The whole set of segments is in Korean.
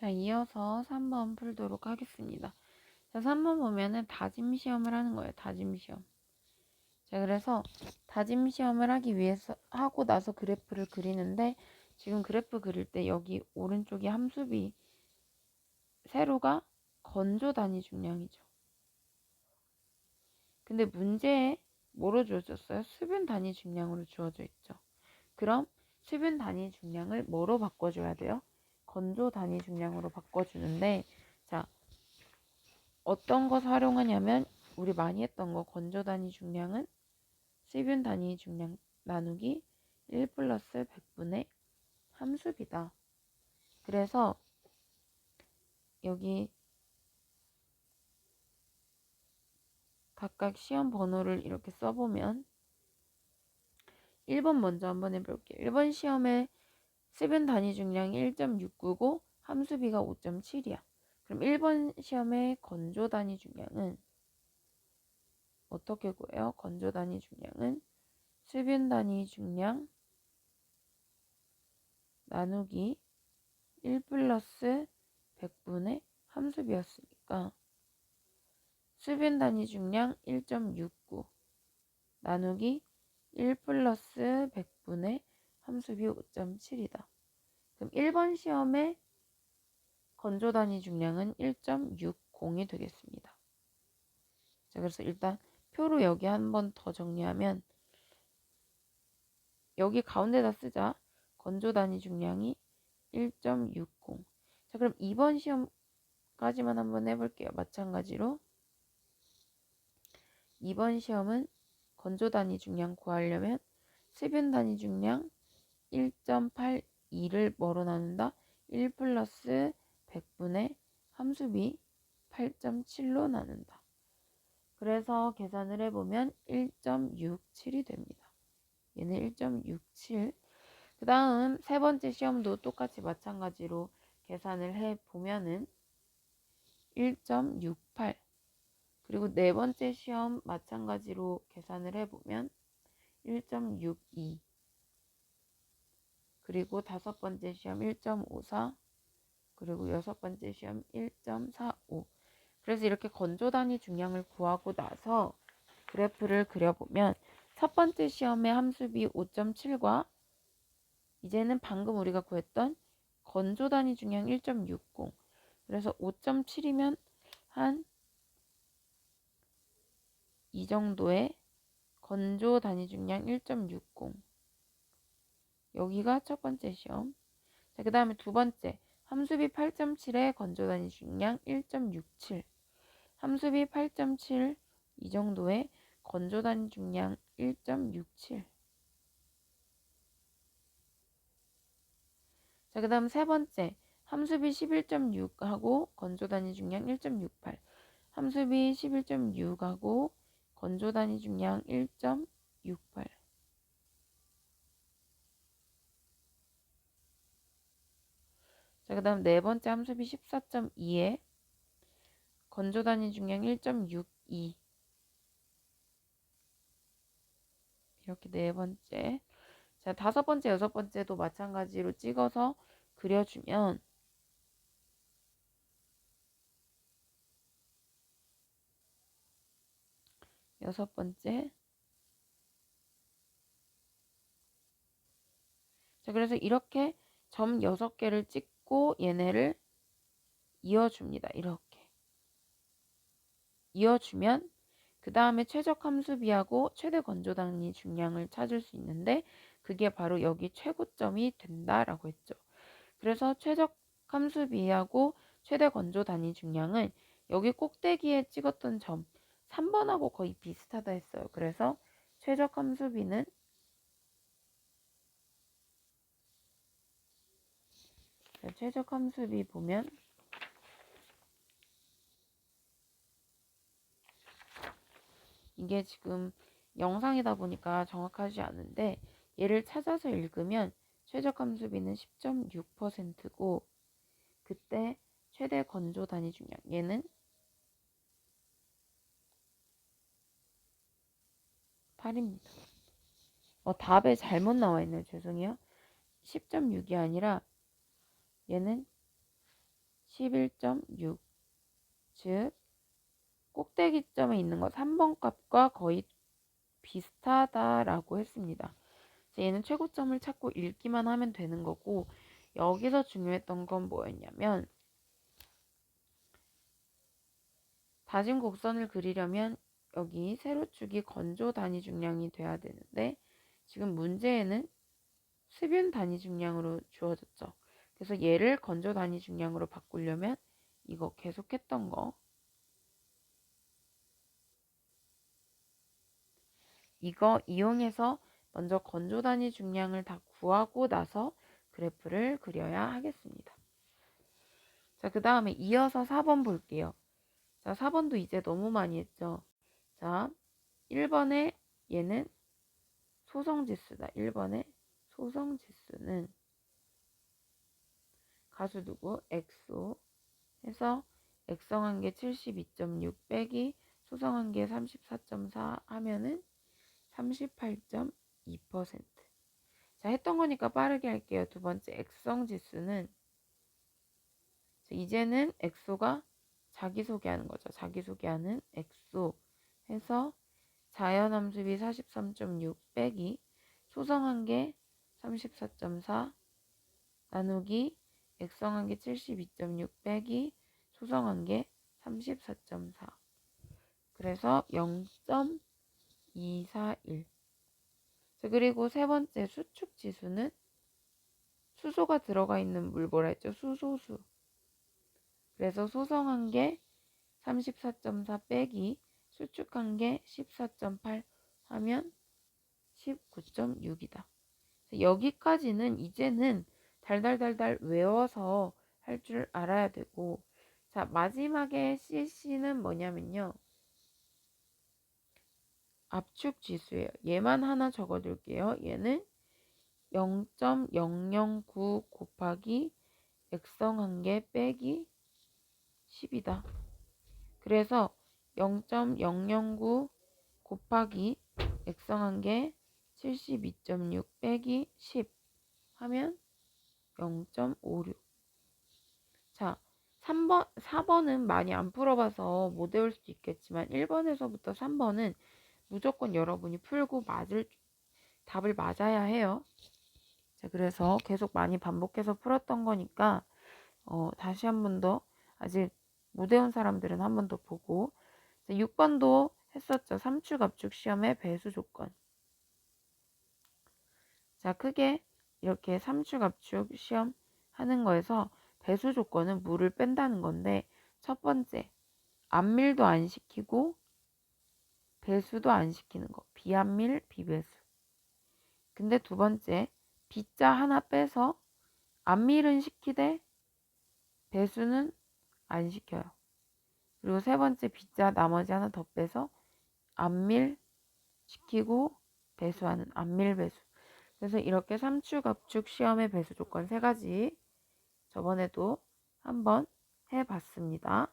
자, 이어서 3번 풀도록 하겠습니다. 자, 3번 보면은 다짐 시험을 하는 거예요. 다짐 시험. 자, 그래서 다짐 시험을 하기 위해서 하고 나서 그래프를 그리는데 지금 그래프 그릴 때 여기 오른쪽이 함수비 세로가 건조 단위 중량이죠. 근데 문제에 뭐로 주어졌어요? 수분 단위 중량으로 주어져 있죠. 그럼 수분 단위 중량을 뭐로 바꿔줘야 돼요? 건조 단위 중량으로 바꿔주는데, 자, 어떤 것 활용하냐면 우리 많이 했던 거 건조 단위 중량은 수분 단위 중량 나누기 1 플러스 100분의 함수비다. 그래서 여기 각각 시험 번호를 이렇게 써보면 1번 먼저 한번 해볼게요. 1번 시험에 수분 단위 중량이 1.699, 함수비가 5.7이야. 그럼 1번 시험의 건조 단위 중량은 어떻게 구해요? 건조 단위 중량은 수분 단위 중량 나누기 1 플러스 100분의 함수비였으니까 수분 단위 중량 1.69 나누기 1 플러스 100분의 함수비 5.7이다. 그럼 1번 시험의 건조 단위 중량은 1.60이 되겠습니다. 자, 그래서 일단 표로 여기 한번 더 정리하면 여기 가운데다 쓰자. 건조 단위 중량이 1.60. 자, 그럼 2번 시험까지만 한번 해볼게요. 마찬가지로 2번 시험은 건조 단위 중량 구하려면 수분 단위 중량 1.82를 뭐로 나눈다? 1 플러스 100분의 함수비 8.7로 나눈다. 그래서 계산을 해보면 1.67이 됩니다. 얘는 1.67. 그 다음 세 번째 시험도 똑같이 마찬가지로 계산을 해보면은 1.68. 그리고 네 번째 시험 마찬가지로 계산을 해보면 1.62. 그리고 다섯 번째 시험 1.54. 그리고 여섯 번째 시험 1.45. 그래서 이렇게 건조 단위 중량을 구하고 나서 그래프를 그려보면 첫 번째 시험의 함수비 5.7과 이제는 방금 우리가 구했던 건조 단위 중량 1.60. 그래서 5.7이면 한 이 정도의 건조 단위 중량 1.60. 여기가 첫 번째 시험. 자, 그 다음에 두 번째 함수비 8.7의 건조 단위 중량 1.67. 함수비 8.7 이 정도의 건조 단위 중량 1.67. 자, 그 다음 세 번째 함수비 11.6하고 건조 단위 중량 1.68. 함수비 11.6하고 건조 단위 중량 1.68. 자, 그 다음 네 번째 함수비 14.2에 건조 단위 중량 1.62. 이렇게 네 번째. 자, 다섯 번째, 여섯 번째도 마찬가지로 찍어서 그려주면 여섯 번째. 자, 그래서 이렇게 점 6개를 찍고 얘네를 이어줍니다. 이렇게. 이어주면 그 다음에 최적 함수비하고 최대 건조 단위 중량을 찾을 수 있는데 그게 바로 여기 최고점이 된다라고 했죠. 그래서 최적 함수비하고 최대 건조 단위 중량은 여기 꼭대기에 찍었던 점 3번하고 거의 비슷하다 했어요. 그래서 최적 함수비는 최적 함수비 보면 이게 지금 영상이다 보니까 정확하지 않은데 얘를 찾아서 읽으면 최적 함수비는 10.6%고 그때 최대 건조 단위 중량 얘는 8입니다. 답에 잘못 나와 있네요. 죄송해요. 10.6이 아니라 얘는 11.6, 즉 꼭대기점에 있는 거 3번 값과 거의 비슷하다라고 했습니다. 얘는 최고점을 찾고 읽기만 하면 되는 거고, 여기서 중요했던 건 뭐였냐면 다진 곡선을 그리려면 여기 세로축이 건조 단위 중량이 돼야 되는데 지금 문제에는 습윤 단위 중량으로 주어졌죠. 그래서 얘를 건조 단위 중량으로 바꾸려면 이거 계속했던 거 이거 이용해서 먼저 건조 단위 중량을 다 구하고 나서 그래프를 그려야 하겠습니다. 자, 그 다음에 이어서 4번 볼게요. 자, 4번도 이제 너무 많이 했죠. 자, 1번에 얘는 소성지수다. 1번에 소성지수는 가수 누구? 엑소 해서 액성한 게 72.6 빼기 소성한 게 34.4 하면은 38.2%. 자, 했던 거니까 빠르게 할게요. 두 번째 액성지수는 이제는 엑소가 자기소개하는 거죠. 자기소개하는 엑소 해서 자연함수비 43.6 빼기 소성한 게 34.4 나누기 액성한 게 72.6 빼기 소성한 게 34.4 그래서 0.241. 자, 그리고 세 번째 수축 지수는 수소가 들어가 있는 물 뭐라 했죠? 수소수. 그래서 소성한 게 34.4 빼기 수축한 게 14.8 하면 19.6이다. 여기까지는 이제는 달달달달 외워서 할 줄 알아야 되고, 자, 마지막에 CC는 뭐냐면요. 압축 지수예요. 얘만 하나 적어둘게요. 얘는 0.009 곱하기 액성한 개 빼기 10이다. 그래서 0.009 곱하기 액성한 게 72.6 빼기 10 하면 0.56. 자, 4번은 많이 안 풀어봐서 못 외울 수도 있겠지만 1번에서부터 3번은 무조건 여러분이 풀고 답을 맞아야 해요. 자, 그래서 계속 많이 반복해서 풀었던 거니까 다시 한 번 더 아직 못 외운 사람들은 한 번 더 보고. 자, 6번도 했었죠. 삼축 압축 시험의 배수 조건. 자, 크게 이렇게 삼축 압축 시험 하는 거에서 배수 조건은 물을 뺀다는 건데, 첫 번째 안밀도 안 시키고 배수도 안 시키는 거. 비안밀 비배수. 근데 두 번째 B자 하나 빼서 안밀은 시키되 배수는 안 시켜요. 그리고 세 번째 B자 나머지 하나 더 빼서 안밀 시키고 배수하는 안밀 배수. 그래서 이렇게 삼축 압축 시험의 배수 조건 세 가지 저번에도 한번 해봤습니다.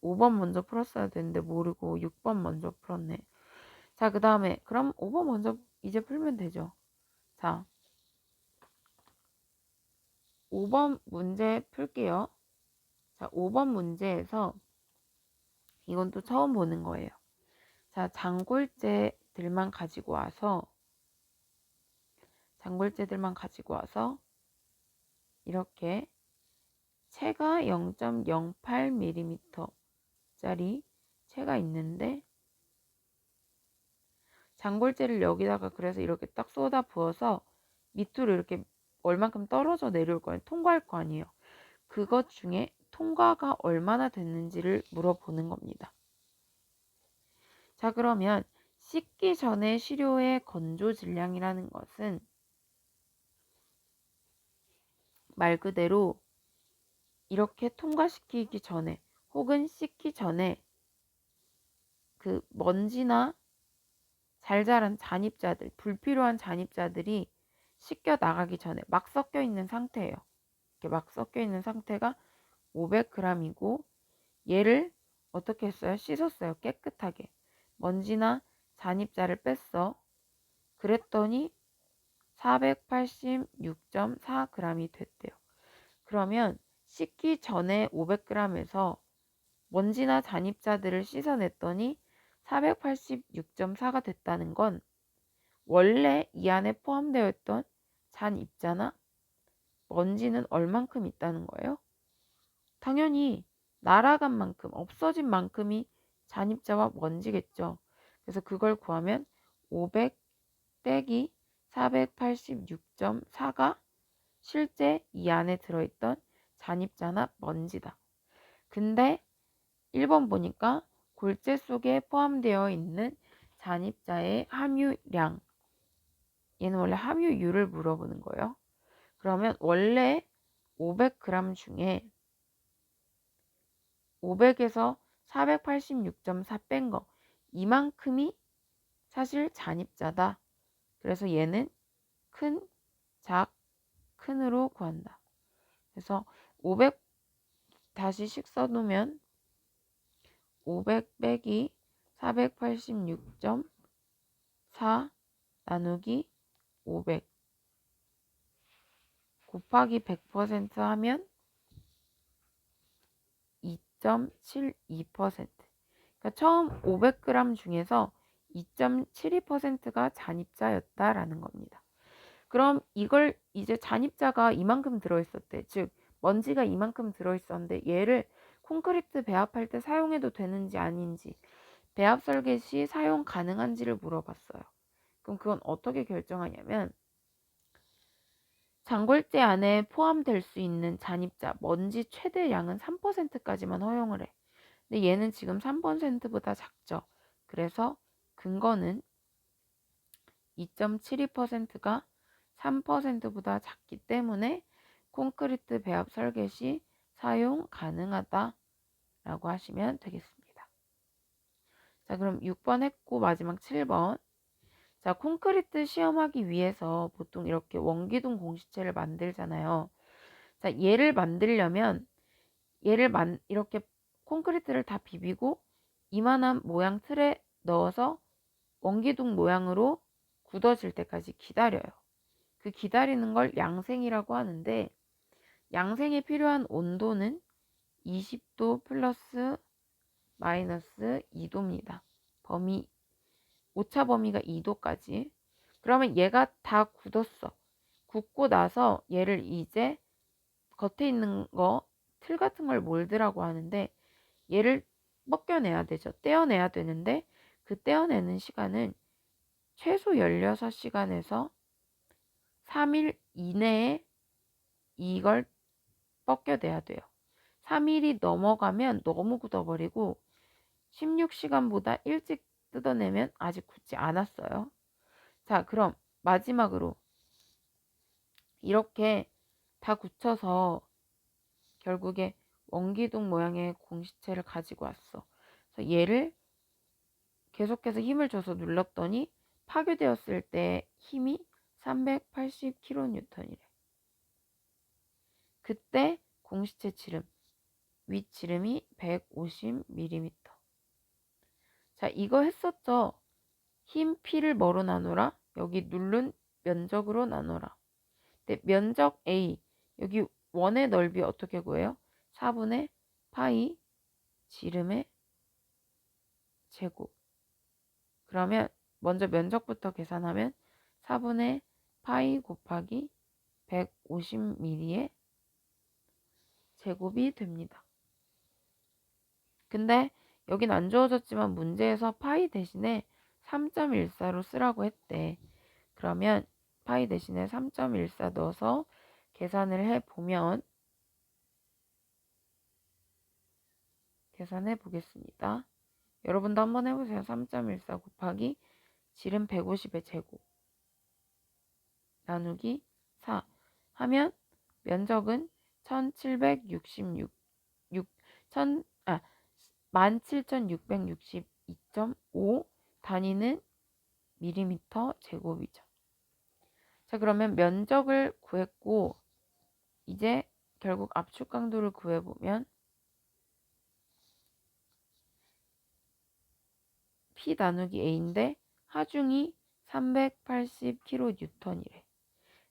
5번 먼저 풀었어야 되는데 모르고 6번 먼저 풀었네. 자, 그 다음에 그럼 5번 먼저 이제 풀면 되죠. 자, 5번 문제 풀게요. 자, 5번 문제에서 이건 또 처음 보는 거예요. 자, 장골재들만 가지고 와서 이렇게 채가 0.08mm 짜리 채가 있는데 장골재를 여기다가 그래서 이렇게 딱 쏟아 부어서 밑으로 이렇게 얼만큼 떨어져 내려올 거 아니에요. 통과할 거 아니에요. 그것 중에 통과가 얼마나 됐는지를 물어보는 겁니다. 자, 그러면 씻기 전에 시료의 건조 질량이라는 것은 말 그대로 이렇게 통과시키기 전에 혹은 씻기 전에 그 먼지나 잘 자란 잔입자들, 불필요한 잔입자들이 씻겨 나가기 전에 막 섞여 있는 상태예요. 이렇게 막 섞여 있는 상태가 500g이고 얘를 어떻게 했어요? 씻었어요. 깨끗하게. 먼지나 잔입자를 뺐어. 그랬더니 486.4g이 됐대요. 그러면 씻기 전에 500g에서 먼지나 잔입자들을 씻어냈더니 486.4가 됐다는 건 원래 이 안에 포함되어 있던 잔입자나 먼지는 얼만큼 있다는 거예요? 당연히 날아간 만큼, 없어진 만큼이 잔입자와 먼지겠죠. 그래서 그걸 구하면 500 빼기 486.4가 실제 이 안에 들어있던 잔입자나 먼지다. 근데 1번 보니까 골재 속에 포함되어 있는 잔입자의 함유량, 얘는 원래 함유율을 물어보는 거예요. 그러면 원래 500g 중에 500에서 486.4 뺀 거, 이만큼이 사실 잔입자다. 그래서 얘는 큰, 작, 큰으로 구한다. 그래서 500 다시 식 써놓으면 500 빼기 486.4 나누기 500 곱하기 100% 하면 2.72%. 그러니까 처음 500g 중에서 2.72%가 잔입자였다라는 겁니다. 그럼 이걸 이제 잔입자가 이만큼 들어있었대. 즉 먼지가 이만큼 들어있었는데 얘를 콘크리트 배합할 때 사용해도 되는지 아닌지, 배합 설계 시 사용 가능한지를 물어봤어요. 그럼 그건 어떻게 결정하냐면 장골재 안에 포함될 수 있는 잔입자, 먼지 최대량은 3%까지만 허용을 해. 근데 얘는 지금 3%보다 작죠. 그래서 근거는 2.72%가 3%보다 작기 때문에 콘크리트 배합 설계 시 사용 가능하다라고 하시면 되겠습니다. 자, 그럼 6번 했고 마지막 7번. 자, 콘크리트 시험하기 위해서 보통 이렇게 원기둥 공시체를 만들잖아요. 자, 얘를 만들려면 이렇게 콘크리트를 다 비비고 이만한 모양 틀에 넣어서 원기둥 모양으로 굳어질 때까지 기다려요. 그 기다리는 걸 양생이라고 하는데 양생에 필요한 온도는 20도 플러스 마이너스 2도입니다. 오차 범위가 2도까지. 그러면 얘가 다 굳었어. 굳고 나서 얘를 이제 겉에 있는 거, 틀 같은 걸 몰드라고 하는데 얘를 벗겨내야 되죠. 떼어내야 되는데 그 떼어내는 시간은 최소 16시간에서 3일 이내에 이걸 벗겨내야 돼요. 3일이 넘어가면 너무 굳어버리고 16시간보다 일찍 뜯어내면 아직 굳지 않았어요. 자, 그럼 마지막으로 이렇게 다 굳혀서 결국에 원기둥 모양의 공시체를 가지고 왔어. 그래서 얘를 계속해서 힘을 줘서 눌렀더니 파괴되었을 때 힘이 380kN이래. 그때 공시체 지름, 윗지름이 150mm. 자, 이거 했었죠. 힘 P를 뭐로 나누라? 여기 누른 면적으로 나누라. 근데 면적 A, 여기 원의 넓이 어떻게 구해요? 4분의 파이 지름의 제곱. 그러면 먼저 면적부터 계산하면 4분의 파이 곱하기 150mm의 제곱이 됩니다. 근데 여긴 안 주어졌지만 문제에서 파이 대신에 3.14로 쓰라고 했대. 그러면 파이 대신에 3.14 넣어서 계산을 해보면 계산해 보겠습니다. 여러분도 한번 해보세요. 3.14 곱하기 지름 150의 제곱 나누기 4 하면 면적은 1766 17,662.5 단위는 밀리미터 제곱이죠. 자, 그러면 면적을 구했고 이제 결국 압축 강도를 구해보면 P 나누기 A인데 하중이 380kN이래.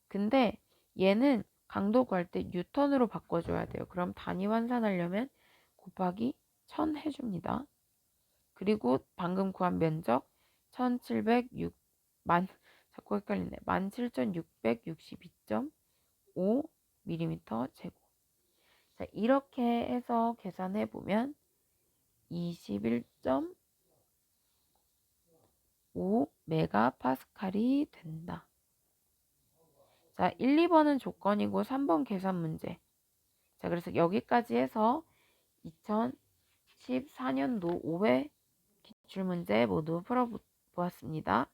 근데 얘는 강도 구할 때 뉴턴으로 바꿔줘야 돼요. 그럼 단위 환산하려면 곱하기 1000 해줍니다. 그리고 방금 구한 면적 1706 자꾸 헷갈리네. 17,662.5mm 제곱. 자, 이렇게 해서 계산해 보면 21.5메가파스칼이 된다. 자, 1, 2번은 조건이고 3번 계산 문제. 자, 그래서 여기까지 해서 2014년도 5회 기출문제 모두 풀어보았습니다.